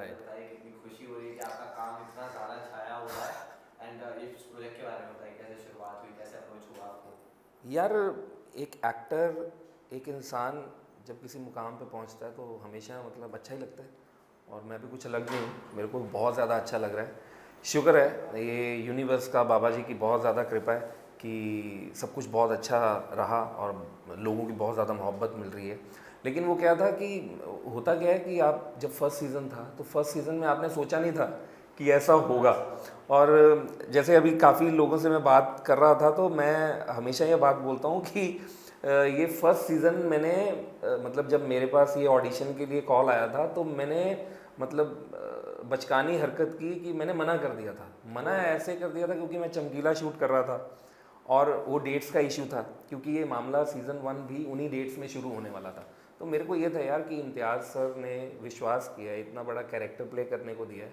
Right. बताइए कितनी खुशी हो रही है कि आपका काम इतना ज़्यादा छाया हुआ है। एंड इस प्रोजेक्ट के बारे में बताइए, कैसे शुरुआत हुई, कैसे अप्रोच हुआ आपको? यार, एक एक्टर, एक इंसान जब किसी मुकाम पे पहुंचता है तो हमेशा मतलब अच्छा ही लगता है। और मैं भी कुछ अलग नहीं हूँ, मेरे को बहुत ज़्यादा अच्छा लग रहा है। शुक्र है ये यूनिवर्स का, बाबा जी की बहुत ज़्यादा कृपा है कि सब कुछ बहुत अच्छा रहा और लोगों की बहुत ज़्यादा मोहब्बत मिल रही है। लेकिन वो क्या था कि होता क्या है कि आप जब फर्स्ट सीज़न था तो फर्स्ट सीज़न में आपने सोचा नहीं था कि ऐसा होगा। और जैसे अभी काफ़ी लोगों से मैं बात कर रहा था तो मैं हमेशा ये बात बोलता हूँ कि ये फर्स्ट सीज़न मैंने मतलब जब मेरे पास ये ऑडिशन के लिए कॉल आया था तो मैंने मतलब बचकानी हरकत की कि मैंने मना कर दिया था। मना ऐसे कर दिया था क्योंकि मैं चमकीला शूट कर रहा था और वो डेट्स का इशू था, क्योंकि ये मामला सीज़न 1 भी उन्हीं डेट्स में शुरू होने वाला था। तो मेरे को ये था यार कि इम्तियाज़ सर ने विश्वास किया है, इतना बड़ा कैरेक्टर प्ले करने को दिया है,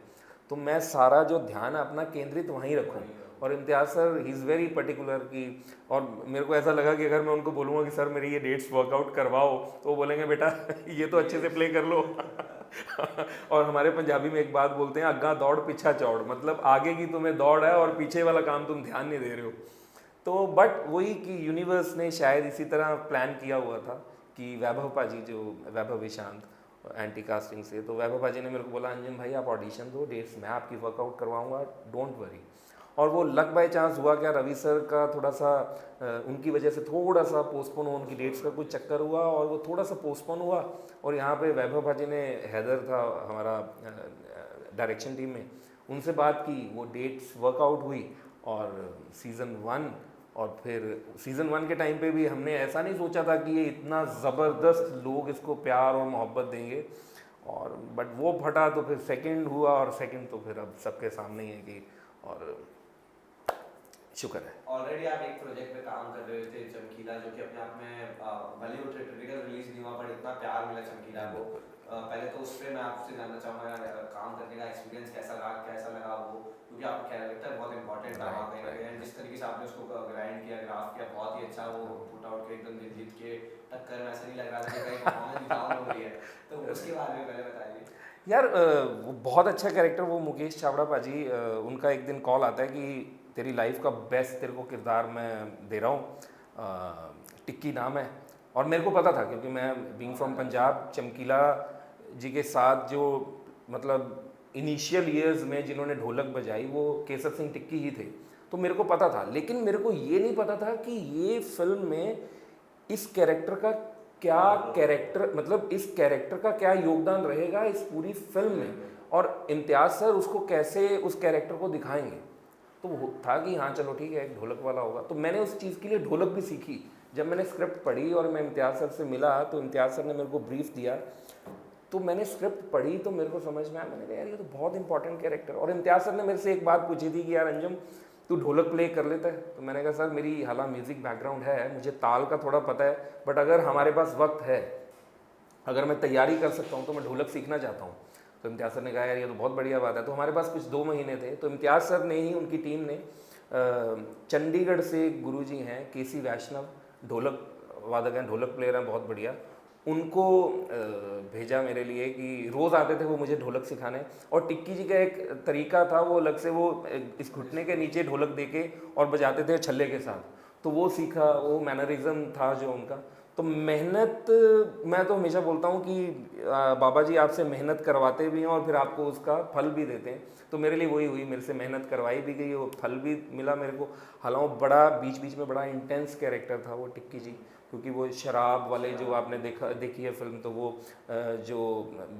तो मैं सारा जो ध्यान है अपना केंद्रित वहीं रखूँ। और इम्तियाज़ सर ही इज़ वेरी पर्टिकुलर कि, और मेरे को ऐसा लगा कि अगर मैं उनको बोलूँगा कि सर मेरी ये डेट्स वर्कआउट करवाओ तो वो बोलेंगे बेटा ये तो अच्छे से प्ले कर लो और हमारे पंजाबी में एक बात बोलते हैं, अग्गा दौड़ पीछा चौड़, मतलब आगे की तुम्हें दौड़ है और पीछे वाला काम तुम ध्यान नहीं दे रहे हो। तो बट वही कि यूनिवर्स ने शायद इसी तरह प्लान किया हुआ था कि वैभव पाजी, जो वैभव विशांत एंटी कास्टिंग से, तो वैभव पाजी ने मेरे को बोला अंजन भाई आप ऑडिशन दो, डेट्स मैं आपकी वर्कआउट करवाऊंगा, डोंट वरी। और वो लक बाय चांस हुआ क्या, रवि सर का थोड़ा सा उनकी वजह से थोड़ा सा पोस्टपोन हुआ, उनकी डेट्स का कुछ चक्कर हुआ और वो थोड़ा सा पोस्टपोन हुआ। और यहाँ पे वैभव पाजी ने, हैदर था हमारा डायरेक्शन टीम में, उनसे बात की, वो डेट्स वर्कआउट हुई और सीज़न 1, और फिर सीज़न 1 के टाइम पे भी हमने ऐसा नहीं सोचा था कि ये इतना ज़बरदस्त लोग इसको प्यार और मोहब्बत देंगे। और बट वो फटा तो फिर सेकंड हुआ, और सेकंड तो फिर अब सबके सामने ही है कि, और शुक्र है। ऑलरेडी आप एक प्रोजेक्ट पे काम कर रहे थे, चमकीला, जो कि अपने आप में भले वो थिएट्रिकल रिलीज नहीं हुआ पर इतना प्यार मिला चमकीला को। बिल्कुल। पहले तो उस पर मैं आपसे जानना चाहूँगा यार, काम करने का एक्सपीरियंस कैसा लगा वो, क्योंकि आपका कैरेक्टर बहुत इंपॉर्टेंट था वहाँ राइट कहीं ना कहीं, राइट and जिस राइट। तरीके से आपने उसको ग्राइंड किया, ग्राफ किया, बहुत ही अच्छा वो पुट आउट किया, एकदम दिलजीत के टक्कर में ऐसा नहीं लग रहा था कि कहीं परफॉर्मेंस डाउन हो रही है। तो उसके बारे में पहले बताइए। यार वो बहुत अच्छा कैरेक्टर, वो मुकेश चावड़ा पाजी, उनका एक दिन कॉल आता है कि तेरी लाइफ का बेस्ट तेरे को किरदार मैं दे रहा हूँ, टिक्की नाम है। और मेरे को पता था क्योंकि मैं बीइंग फ्रॉम पंजाब, चमकीला जी के साथ जो मतलब इनिशियल ईयर्स में जिन्होंने ढोलक बजाई वो केसर सिंह टिक्की ही थे, तो मेरे को पता था। लेकिन मेरे को ये नहीं पता था कि ये फिल्म में इस कैरेक्टर का क्या, कैरेक्टर मतलब इस कैरेक्टर का क्या योगदान रहेगा इस पूरी फिल्म में, और इम्तियाज़ सर उसको कैसे उस कैरेक्टर को दिखाएंगे। तो वो था कि हाँ चलो ठीक है, एक ढोलक वाला होगा। तो मैंने उस चीज़ के लिए ढोलक भी सीखी। जब मैंने स्क्रिप्ट पढ़ी और मैं इम्तियाज़ सर से मिला तो इम्तियाज़ सर ने मेरे को ब्रीफ दिया, तो मैंने स्क्रिप्ट पढ़ी तो मेरे को समझ में आया, मैंने कहा यार ये तो बहुत इंपॉर्टेंट कैरेक्टर। और इम्तियाज़ सर ने मेरे से एक बात पूछी थी कि यार अंजम तू ढोलक प्ले कर लेता है, तो मैंने कहा सर मेरी हालांकि म्यूज़िक बैकग्राउंड है, मुझे ताल का थोड़ा पता है, बट अगर हमारे पास वक्त है, अगर मैं तैयारी कर सकता हूँ तो मैं ढोलक सीखना चाहता हूँ। तो इम्तियाज़ सर ने कहा यार ये तो बहुत बढ़िया बात है। तो हमारे पास कुछ 2 महीने थे, तो इम्तियाज़ सर ने ही, उनकी टीम ने, चंडीगढ़ से एक गुरुजी हैं केसी वैष्णव, ढोलक वादक हैं, ढोलक प्लेयर हैं बहुत बढ़िया, उनको भेजा मेरे लिए कि रोज़ आते थे वो मुझे ढोलक सिखाने। और टिक्की जी का एक तरीका था, वो अलग से वो इस घुटने के नीचे ढोलक देके और बजाते थे छल्ले के साथ, तो वो सीखा, वो मैनरिज्म था जो उनका। तो मेहनत, मैं तो हमेशा बोलता हूँ कि बाबा जी आपसे मेहनत करवाते भी हैं और फिर आपको उसका फल भी देते हैं। तो मेरे लिए वही हुई, मेरे से मेहनत करवाई भी गई, वो फल भी मिला मेरे को। हालांकि बड़ा बीच बीच में बड़ा इंटेंस कैरेक्टर था वो टिक्की जी, क्योंकि वो शराब वाले जो आपने देखी है फिल्म, तो वो जो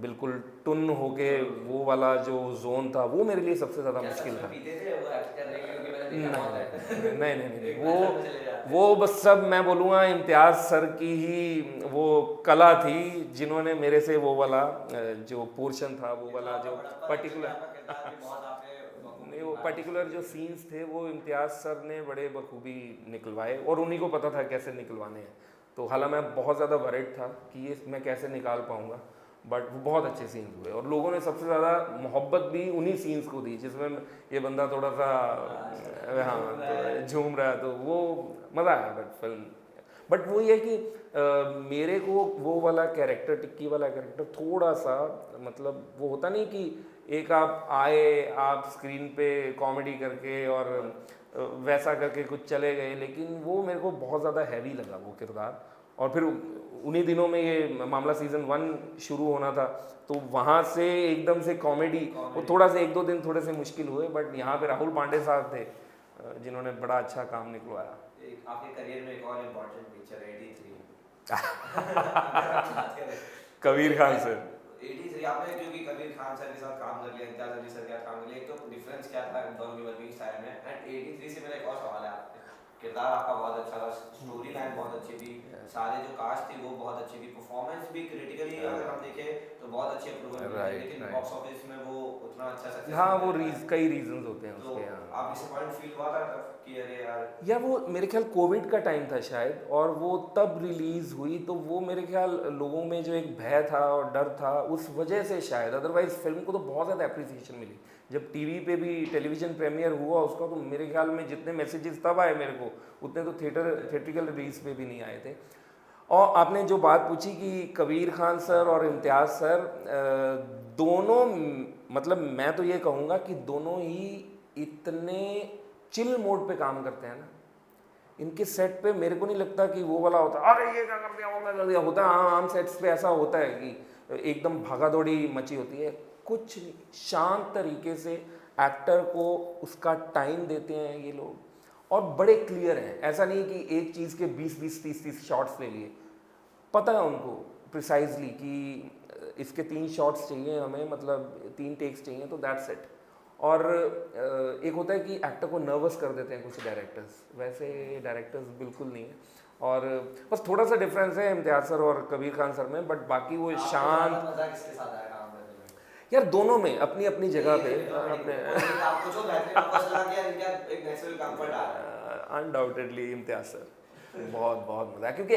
बिल्कुल टुन होके वो वाला जो जोन था, वो मेरे लिए सबसे ज़्यादा क्या सच मुश्किल में था। पीते थे वो एक्ट करने के लिए? क्योंकि मैंने नहीं देखा बहुत नहीं है। नहीं नहीं नहीं, एक वो नशे में चले जाते हैं। वो बस सब मैं बोलूँगा इम्तियाज़ सर की ही वो कला थी, जिन्होंने मेरे से वो वाला जो पोर्शन था, वो ये तो वाला आपका जो बड़प्पन है जो कि पर्टिकुलर, आपका किरदार भी बहुत आपने नहीं बखूबी वो निभाया उस पर्टिकुलर मूवी जो में। सीन्स थे वो इम्तियाज़ सर ने बड़े बखूबी निकलवाए, और उन्हीं को पता था कैसे निकलवाने हैं। तो हालांकि मैं बहुत ज़्यादा वरिड था कि ये मैं कैसे निकाल पाऊँगा, बट वो बहुत अच्छे सीन्स हुए, और लोगों ने सबसे ज़्यादा मोहब्बत भी उन्हीं सीन्स को दी जिसमें ये बंदा थोड़ा सा हाँ, हाँ झूम रहा तो है। झूम रहा है, तो वो मज़ा आया। बट फिल्म बट वो ये कि मेरे को वो वाला कैरेक्टर, टिक्की वाला कैरेक्टर थोड़ा सा मतलब वो होता नहीं कि एक आप आए, आप स्क्रीन पे कॉमेडी करके और वैसा करके कुछ चले गए, लेकिन वो मेरे को बहुत ज़्यादा हैवी लगा वो किरदार। और फिर उन्हीं दिनों में ये मामला सीज़न 1 शुरू होना था, तो वहाँ से एकदम से कॉमेडी वो थोड़ा सा 1-2 दिन थोड़े से मुश्किल हुए, बट यहाँ पे राहुल पांडे साहब थे जिन्होंने बड़ा अच्छा काम निकलवाया। आपके करियर में एक और इम्पोर्टेंट पिक्चर है 83 कबीर खान सर। 83 आपने क्योंकि कबीर खान सर के साथ काम कर लिया, इम्तियाज अली सर के साथ काम कर लिया, एक तो डिफरेंस क्या था दोनों की वर्किंग स्टाइल में? एंड 83 से मेरा एक और सवाल है आपसे, किरदार आपका बहुत अच्छा था, स्टोरी लाइन बहुत अच्छी थी, सारे जो कास्ट थी वो बहुत अच्छी थी, परफॉर्मेंस भी क्रिटिकली अगर हम देखें तो बहुत अच्छी अप्रूवल मिली, लेकिन बॉक्स ऑफिस में वो उतना अच्छा सक्सेस हाँ वो कई रीजंस होते हैं तो उसके। आप डिसअपॉइंट फील हुआ था तब कि अरे यार, या वो मेरे ख्याल कोविड का टाइम था शायद, और वो तब रिलीज़ हुई, तो वो मेरे ख्याल लोगों में जो एक भय था और डर था उस वजह से शायद, अदरवाइज फिल्म को तो बहुत ज़्यादा अप्रिसिएशन मिली। जब टीवी पे भी टेलीविज़न प्रीमियर हुआ उसका, तो मेरे ख्याल में जितने मैसेजेस तब आए मेरे को, उतने तो थिएट्रिकल रिलीज पे भी नहीं आए थे। और आपने जो बात पूछी कि कबीर खान सर और इम्तियाज़ सर दोनों, मतलब मैं तो ये कहूँगा कि दोनों ही इतने चिल मोड पे काम करते हैं ना, इनके सेट पे मेरे को नहीं लगता कि वो वाला होता अरे ये क्या कर दिया, वो क्या कर दिया, होता है आम सेट्स पे ऐसा होता है कि एकदम भागा दौड़ी मची होती है। कुछ नहीं, शांत तरीके से एक्टर को उसका टाइम देते हैं ये लोग, और बड़े क्लियर हैं। ऐसा नहीं कि एक चीज़ के 20-20, 30-30 शॉट्स ले लिए, पता है उनको प्रिसाइजली कि इसके 3 शॉट्स चाहिए हमें, मतलब 3 टेक्स चाहिए, तो दैट्स इट। और एक होता है कि एक्टर को नर्वस कर देते हैं कुछ डायरेक्टर्स, वैसे डायरेक्टर्स बिल्कुल नहीं है। और बस थोड़ा सा डिफरेंस है इम्तियाज सर और कबीर खान सर में, बट बाकी वो शांत। मजा किसके साथ आया काम करने में? यार दोनों में अपनी अपनी जगह पे अपने आपको जो बेहतरीन आपको लगा कि इनका एक नेचुरल कंफर्ट आ रहा है। अनडाउटेडली इम्तियाज सर, बहुत बहुत मजा, क्योंकि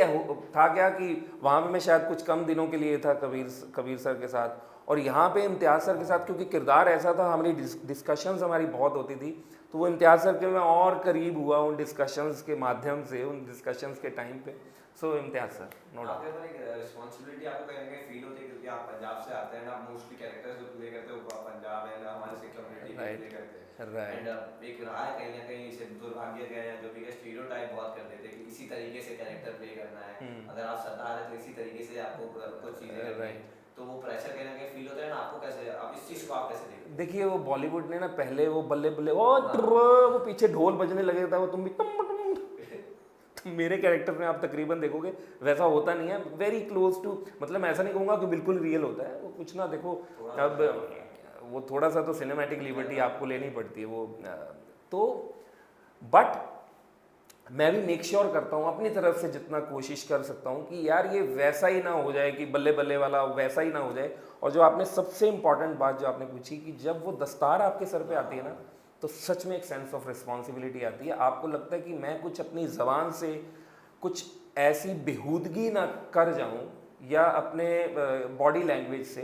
था क्या कि वहाँ पे मैं शायद कुछ कम दिनों के लिए था कबीर सर के साथ, और यहाँ पे इम्तियाज़ सर के साथ क्योंकि किरदार ऐसा था, हमारी डिस्कशंस हमारी बहुत होती थी, तो वो इम्तियाज़ सर के मैं और करीब हुआ उन डिस्कशंस के माध्यम से, उन डिस्कशंस के टाइम पे। सो इम्तियाज़ सर नो डाउट। आपके ऊपर एक रिस्पांसिबिलिटी आपको कहीं ना कहीं फील होती है, क्योंकि आप पंजाब से आते हैं ना, मोस्टली कैरेक्टर्स जो प्ले करते हो वो पंजाब है ना, हमारे सिख कम्युनिटी के प्ले करते हैं, एंड एक रहा है कहीं ना कहीं इसे दुर्भाग्य का है जो भी स्टीरियोटाइप बहुत कर देते हैं कि इसी तरीके से कैरेक्टर प्ले करना है, अगर आप सरदार है तो इसी तरीके से आपको कुछ चीज़ें करनी है, तो वो प्रेशर कहीं ना कहीं फील होता है ना आपको, कैसे आप इस चीज़ को आप कैसे देखते हैं? देखिए वो बॉलीवुड ने ना पहले वो बल्ले बल्ले वो पीछे ढोल बजने लगे था, वो तुम भी तो मेरे कैरेक्टर में आप तकरीबन देखोगे वैसा होता नहीं है, वेरी क्लोज टू, मतलब मैं ऐसा नहीं कहूँगा कि बिल्कुल रियल होता है वो, कुछ ना देखो अब वो थोड़ा सा तो सिनेमैटिक लिबर्टी आपको लेनी पड़ती है वो, तो बट मैं भी मेक श्योर करता हूँ अपनी तरफ से जितना कोशिश कर सकता हूँ कि यार ये वैसा ही ना हो जाए कि बल्ले बल्ले वाला वैसा ही ना हो जाए। और जो आपने सबसे इम्पॉर्टेंट बात जो आपने पूछी कि जब वो दस्तार आपके सर पे आती है ना, तो सच में एक सेंस ऑफ रिस्पॉन्सिबिलिटी आती है, आपको लगता है कि मैं कुछ अपनी ज़बान से कुछ ऐसी बेहूदगी ना कर जाऊँ या अपने बॉडी लैंग्वेज से,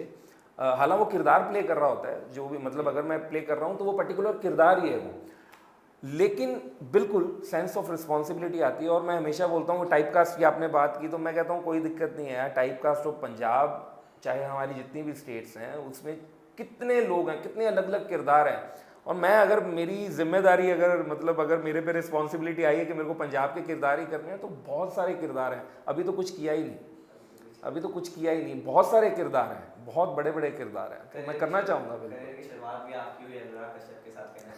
हालांकि वो किरदार प्ले कर रहा होता है जो भी, मतलब अगर मैं प्ले कर रहा हूँ तो वो पर्टिकुलर किरदार ही है वो, लेकिन बिल्कुल सेंस ऑफ रिस्पॉन्सिबिलिटी आती है। और मैं हमेशा बोलता हूँ टाइपकास्ट की आपने बात की, तो मैं कहता हूँ कोई दिक्कत नहीं है यार, टाइपकास्ट ऑफ पंजाब चाहे हमारी जितनी भी स्टेट्स हैं उसमें कितने लोग हैं, कितने अलग अलग किरदार हैं, और मैं अगर मेरी जिम्मेदारी अगर मेरे पे रिस्पॉन्सिबिलिटी आई है कि मेरे को पंजाब के किरदार ही करने हैं, तो बहुत सारे किरदार हैं, अभी तो कुछ किया ही नहीं, बहुत सारे किरदार हैं, बहुत बड़े बड़े किरदार हैं, तो मैं करना चाहूँगा बिल्कुल। शुरुआत भी आपकी हुई अनुराग कश्यप के साथ करने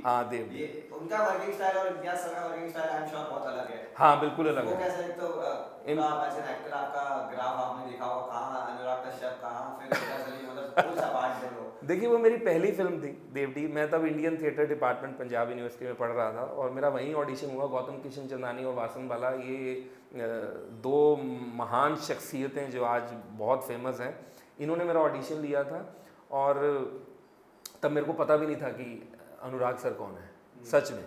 हाँ देव, ये उनका वर्किंग स्टाइल और इम्तियाज सर का working style I am sure बहुत अलग है। हाँ बिल्कुल अलग वो है। कैसे, एक तो आप एज एन एक्टर आपका ग्राफ आपने देखा होगा, कहाँ अनुराग कश्यप, कहाँ फिर इम्तियाज अली, मतलब फुल सपाट दोनों। देखिए वो मेरी पहली फिल्म थी देवटी, मैं तब Indian theatre department Punjab university में पढ़ रहा था, और मेरा वहीं ऑडिशन हुआ। गौतम किशन चंदानी और वासन बाला, ये 2 महान शख्सियतें जो आज बहुत फेमस हैं, इन्होंने मेरा ऑडिशन लिया था, और तब मेरे को पता भी नहीं था कि अनुराग सर कौन है सच में।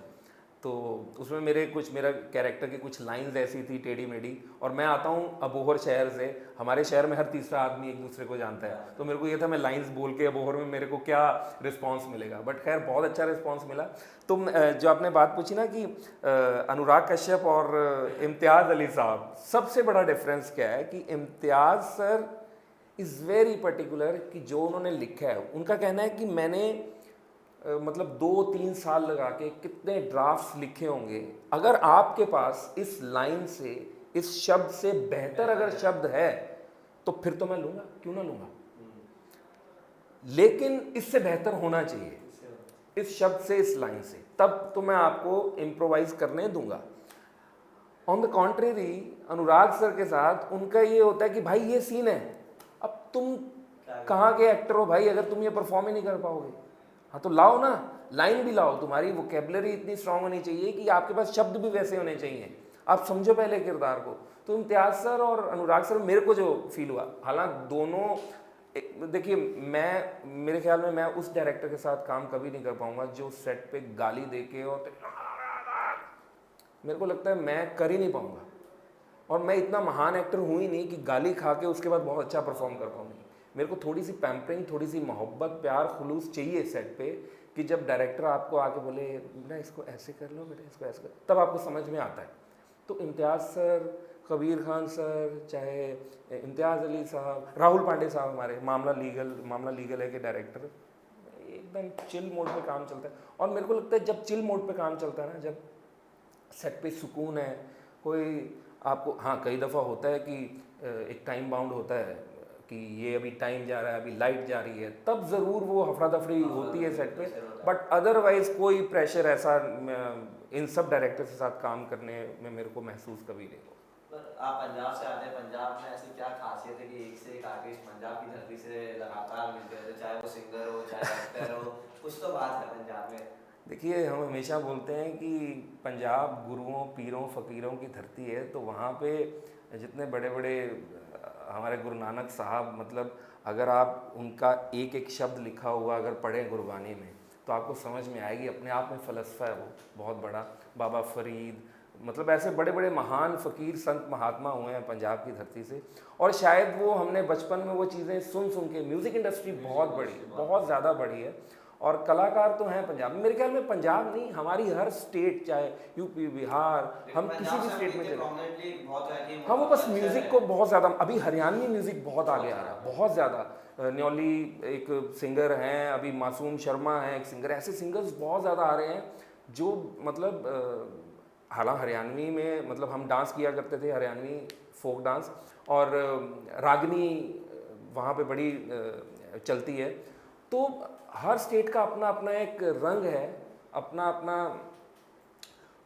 तो उसमें मेरा कैरेक्टर की कुछ लाइंस ऐसी थी टेढ़ी मेढ़ी, और मैं आता हूँ अबोहर शहर से, हमारे शहर में हर तीसरा आदमी एक दूसरे को जानता है, तो मेरे को ये था मैं लाइंस बोल के अबोहर में मेरे को क्या रिस्पांस मिलेगा, बट खैर बहुत अच्छा रिस्पांस मिला। तो जो आपने बात पूछी ना कि अनुराग कश्यप और इम्तियाज़ अली साहब, सबसे बड़ा डिफरेंस क्या है कि इम्तियाज़ सर इज़ वेरी पर्टिकुलर कि जो उन्होंने लिखा है, उनका कहना है कि मैंने मतलब 2-3 साल लगा के कितने ड्राफ्ट्स लिखे होंगे, अगर आपके पास इस लाइन से, इस शब्द से बेहतर अगर शब्द है तो फिर तो मैं लूँगा, क्यों ना लूँगा, लेकिन इससे बेहतर होना चाहिए इस शब्द से, इस लाइन से, तब तो मैं आपको इम्प्रोवाइज करने दूंगा। On the contrary Anurag sir के साथ उनका ये होता है कि भाई ये सीन है, अब तुम कहाँ के एक्टर हो भाई, अगर तुम ये परफॉर्म ही नहीं कर पाओगे, हाँ तो लाओ ना, लाइन भी लाओ, तुम्हारी वोकेबलरी इतनी स्ट्रांग होनी चाहिए कि आपके पास शब्द भी वैसे होने चाहिए, आप समझो पहले किरदार को। तो इम्तियाज़ सर और अनुराग सर, मेरे को जो फील हुआ, हालांकि दोनों, देखिए मेरे ख्याल में मैं उस डायरेक्टर के साथ काम कभी नहीं कर पाऊंगा जो सेट पे गाली दे के, और मेरे को लगता है मैं कर ही नहीं पाऊंगा, और मैं इतना महान एक्टर हूँ ही नहीं कि गाली खा के उसके बाद बहुत अच्छा परफॉर्म कर पाऊंगी। मेरे को थोड़ी सी पैम्परिंग, थोड़ी सी मोहब्बत, प्यार, खुलूस चाहिए सेट पे, कि जब डायरेक्टर आपको आके बोले बेटा इसको ऐसे कर लो, बेटा इसको ऐसे कर, तब आपको समझ में आता है। तो इम्तियाज़ सर, कबीर खान सर, चाहे इम्तियाज़ अली साहब, राहुल पांडे साहब, हमारे मामला लीगल है के डायरेक्टर, एकदम चिल मोड पे काम चलता है। और मेरे को लगता है जब चिल मोड पे काम चलता है ना, जब सेट पे सुकून है, कोई आपको, हाँ कई दफ़ा होता है कि एक टाइम बाउंड होता है कि ये अभी टाइम जा रहा है, अभी लाइट जा रही है, तब ज़रूर वो हफड़ा दफड़ी होती है सेट पे, बट अदरवाइज़ कोई प्रेशर ऐसा इन सब डायरेक्टर के साथ काम करने में मेरे को महसूस कभी नहीं हुआ। आप पंजाब से आते हैं, पंजाब में ऐसी क्या खासियत है कि एक से एक आर्टिस्ट पंजाब की धरती से लगातार मिलते रहते, चाहे वो सिंगर हो चाहे एक्टर हो, कुछ तो बात है पंजाब में। देखिए हम हमेशा बोलते हैं कि पंजाब गुरुओं, पीरों, फ़कीरों की धरती है, तो वहाँ पे जितने बड़े बड़े हमारे गुरु नानक साहब, मतलब अगर आप उनका एक एक शब्द लिखा हुआ अगर पढ़ें गुरबानी में, तो आपको समझ में आएगी, अपने आप में फ़लसफ़ा है वो बहुत बड़ा। बाबा फरीद, मतलब ऐसे बड़े बड़े महान फ़कीर, संत, महात्मा हुए हैं पंजाब की धरती से, और शायद वो हमने बचपन में वो चीज़ें सुन सुन के, म्यूज़िक इंडस्ट्री बहुत बड़ी, बहुत ज़्यादा बड़ी है, और कलाकार तो हैं पंजाब में। मेरे ख्याल में पंजाब नहीं, हमारी हर स्टेट, चाहे यूपी, बिहार, हम किसी भी स्टेट में चले, हाँ वो बस म्यूज़िक को बहुत ज़्यादा, अभी हरियाणवी म्यूज़िक बहुत आगे आ रहा है, बहुत ज़्यादा। न्योली एक सिंगर हैं, अभी मासूम शर्मा है एक सिंगर, ऐसे सिंगर्स बहुत ज़्यादा आ रहे हैं जो मतलब हालांकि हरियाणवी में, मतलब हम डांस किया करते थे, हरियाणवी फोक डांस, और रागनी वहाँ पे बड़ी चलती है। तो हर स्टेट का अपना अपना एक रंग है, अपना अपना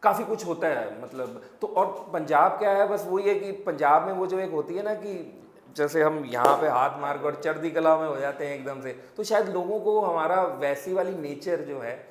काफ़ी कुछ होता है, मतलब तो। और पंजाब क्या है, बस वही है कि पंजाब में वो जो एक होती है ना कि जैसे हम यहाँ पे हाथ मार कर चढ़ती कला में हो जाते हैं एकदम से, तो शायद लोगों को हमारा वैसी वाली नेचर जो है,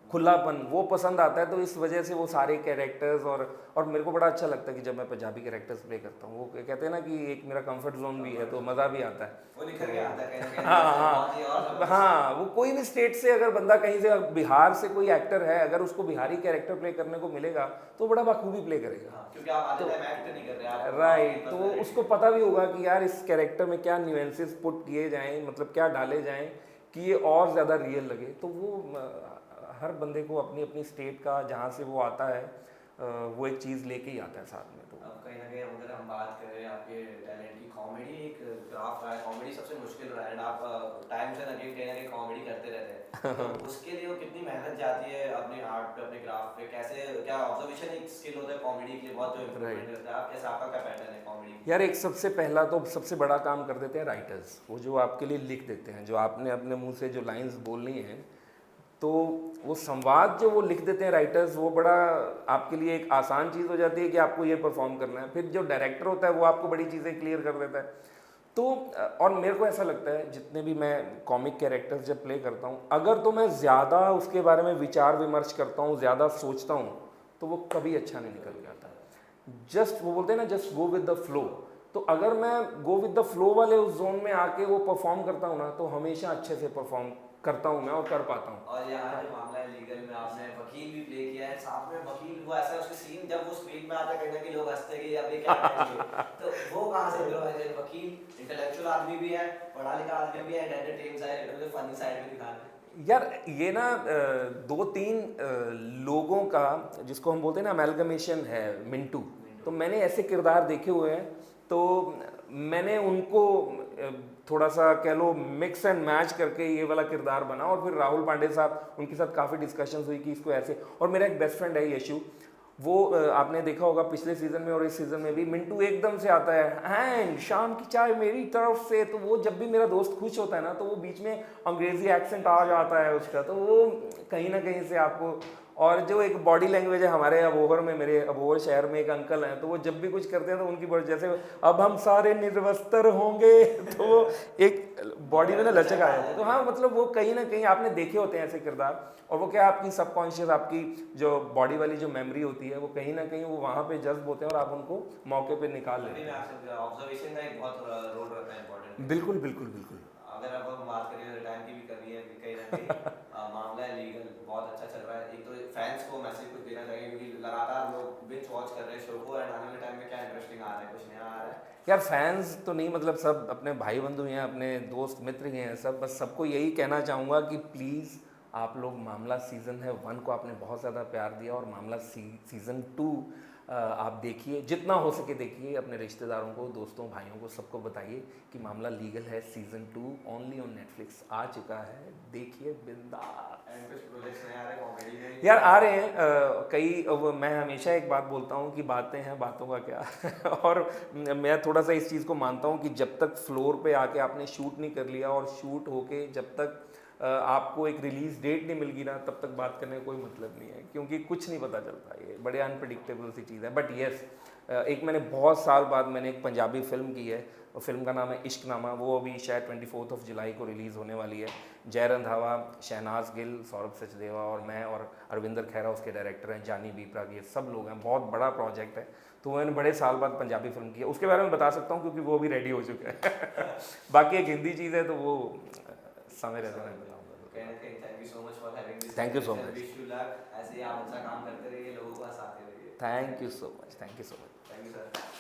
खुलापन, वो पसंद आता है। तो इस वजह से वो सारे कैरेक्टर्स, और मेरे को बड़ा अच्छा लगता है कि जब मैं पंजाबी कैरेक्टर्स प्ले करता हूँ, वो कहते हैं ना कि एक मेरा कंफर्ट जोन भी है, तो मज़ा भी आता है, वो निखर के आता है। हाँ, वो कोई भी स्टेट से अगर बंदा, कहीं से बिहार से कोई एक्टर है, अगर उसको बिहारी कैरेक्टर प्ले करने को मिलेगा तो बड़ा बखूबी प्ले करेगा, क्योंकि आप आधे टाइम एक्ट नहीं कर रहे हैं, राइट। तो उसको पता भी होगा कि यार इस कैरेक्टर में क्या न्यूएंसेस पुट किए जाएं, मतलब क्या डाले जाएं कि ये और ज़्यादा रियल लगे। तो वो हर बंदे को अपनी अपनी स्टेट का, जहाँ से वो आता है, वो एक चीज़ लेके ही आता है साथ में। तो अब कहीं ना कहीं अगर हम बात करें आपके टैलेंट की, कॉमेडी एक ग्राफ रहा है, कॉमेडी सबसे मुश्किल रहा है, एंड आप टाइम से लगे कहीं ना कहीं कॉमेडी करते रहते हैं, तो उसके लिए वो कितनी मेहनत जाती है अपने आर्ट पे, अपने ग्राफ पे, कैसे, क्या ऑब्जर्वेशन एक स्किल होता है कॉमेडी के लिए, बहुत इम्प्रूवमेंट करता है, आप कैसे, आपका क्या पैटर्न है कॉमेडी? यार एक सबसे पहला तो सबसे बड़ा काम कर देते हैं राइटर्स, वो जो आपके लिए लिख देते हैं, जो आपने अपने मुंह से जो लाइंस बोलनी है, तो वो संवाद जो वो लिख देते हैं राइटर्स, वो बड़ा आपके लिए एक आसान चीज़ हो जाती है कि आपको ये परफॉर्म करना है। फिर जो डायरेक्टर होता है वो आपको बड़ी चीज़ें क्लियर कर देता है। तो और मेरे को ऐसा लगता है जितने भी मैं कॉमिक कैरेक्टर्स जब प्ले करता हूँ, अगर तो मैं ज़्यादा उसके बारे में विचार विमर्श करता हूँ, ज़्यादा सोचता हूँ, तो वो कभी अच्छा नहीं निकल के आता। जस्ट वो बोलते हैं ना, just go with the flow. तो अगर मैं गो विद द फ्लो वाले उस जोन में आके वो परफॉर्म करता हूँ ना, तो हमेशा अच्छे से परफॉर्म करता हूँ मैं और कर पाता हूँ। और यहाँ जो मामला है लीगल में, आपने वकील भी प्ले किया है, साथ में वकील वो ऐसा उसके सीन जब वो स्क्रीन में आता है कहीं ना कहीं लोग हंसते हैं कि अब ये क्या करेंगे, तो वो कहाँ से ग्रो है? वकील इंटेलेक्चुअल आदमी भी है, पढ़ा लिखा आदमी भी है, एंटरटेन साइड फनी साइड भी दिखा रहे हैं। यार ये ना दो तीन लोगों का जिसको हम बोलते हैं ना अमेलगमेशन है मिंटू। तो मैंने ऐसे किरदार देखे हुए हैं, तो मैंने उनको थोड़ा सा कह लो मिक्स एंड मैच करके ये वाला किरदार बना। और फिर राहुल पांडे साहब, उनके साथ काफ़ी डिस्कशंस हुई कि इसको ऐसे। और मेरा एक बेस्ट फ्रेंड है यशु, वो आपने देखा होगा पिछले सीजन में और इस सीजन में भी, मिंटू एकदम से आता है एंड शाम की चाय मेरी तरफ से। तो वो जब भी मेरा दोस्त खुश होता है ना, तो वो बीच में अंग्रेजी एक्सेंट आ जाता है उसका, तो वो कहीं ना कहीं से आपको। और जो एक बॉडी लैंग्वेज है हमारे अबोहर में, मेरे अबोहर शहर में एक अंकल हैं, तो वो जब भी कुछ करते हैं तो उनकी बॉडी जैसे अब हम सारे निर्वस्त्र होंगे तो वो एक बॉडी में ना लचक आ जाती है। तो हाँ मतलब वो कहीं ना कहीं आपने देखे होते हैं ऐसे किरदार, और वो क्या आपकी सबकॉन्शियस, आपकी जो बॉडी वाली जो मेमोरी होती है वो कहीं ना कहीं वो वहाँ पे जज्ब होते हैं और आप उनको मौके पे निकाल लेते हैं। ऑब्जर्वेशन का एक बहुत रोल रहता है इंपॉर्टेंट। बिल्कुल बिल्कुल बिल्कुल। अगर अब हम बात करें टाइम की भी करनी है कहीं ना कहीं, मामला है लीगल बहुत अच्छा चल रहा है। एक तो फैंस को मैसेज कुछ देना चाहिए क्योंकि लगातार लोग बिंज वॉच कर रहे हैं शो को, एंड आने वाले टाइम में क्या इंटरेस्टिंग आ रहा है, कुछ नया आ रहा है। यार फैंस तो नहीं, मतलब सब अपने भाई बंधु हैं, अपने दोस्त मित्र हैं सब, बस सबको यही कहना चाहूँगा कि प्लीज़ आप लोग मामला सीज़न है 1 को आपने बहुत ज़्यादा प्यार दिया, और मामला सीज़न 2 आप देखिए, जितना हो सके देखिए, अपने रिश्तेदारों को, दोस्तों, भाइयों को, सबको बताइए कि मामला लीगल है सीज़न 2 ओनली ऑन नेटफ्लिक्स आ चुका है, देखिए बिंदास। एंड कुछ प्रोजेक्ट्स नए आ रहे हैं कॉमेडी में? यार आ रहे हैं कई। मैं हमेशा एक बात बोलता हूँ कि बातें हैं बातों का क्या और मैं थोड़ा सा इस चीज़ को मानता हूँ कि जब तक फ्लोर पे आके आपने शूट नहीं कर लिया, और शूट होके जब तक आपको एक रिलीज डेट नहीं मिल गई ना, तब तक बात करने का कोई मतलब नहीं है, क्योंकि कुछ नहीं पता चलता, ये बड़े अनप्रडिक्टेबल सी चीज़ है। बट येस, एक मैंने बहुत साल बाद मैंने एक पंजाबी फिल्म की है, और फिल्म का नाम है इश्कनामा। वो अभी शायद 24 जुलाई को रिलीज़ होने वाली है। जय रंधावा, शहनाज गिल, सौरभ सचदेवा और मैं, और अरविंदर खैरा उसके डायरेक्टर हैं, जानी बीपरा, ये सब लोग हैं। बहुत बड़ा प्रोजेक्ट है, तो मैंने बड़े साल बाद पंजाबी फिल्म की है, उसके बारे में बता सकता हूँ क्योंकि वो भी रेडी हो चुका है बाकी एक हिंदी चीज़ है तो वो समय रहते मैं बताऊँगा। Thank you so much for having this. Thank you so much. Wish you luck, ऐसे ही आप अच्छा काम करते रहिए, लोगों को हंसाते रहिए। Thank you so much, thank you so much. Thank you sir.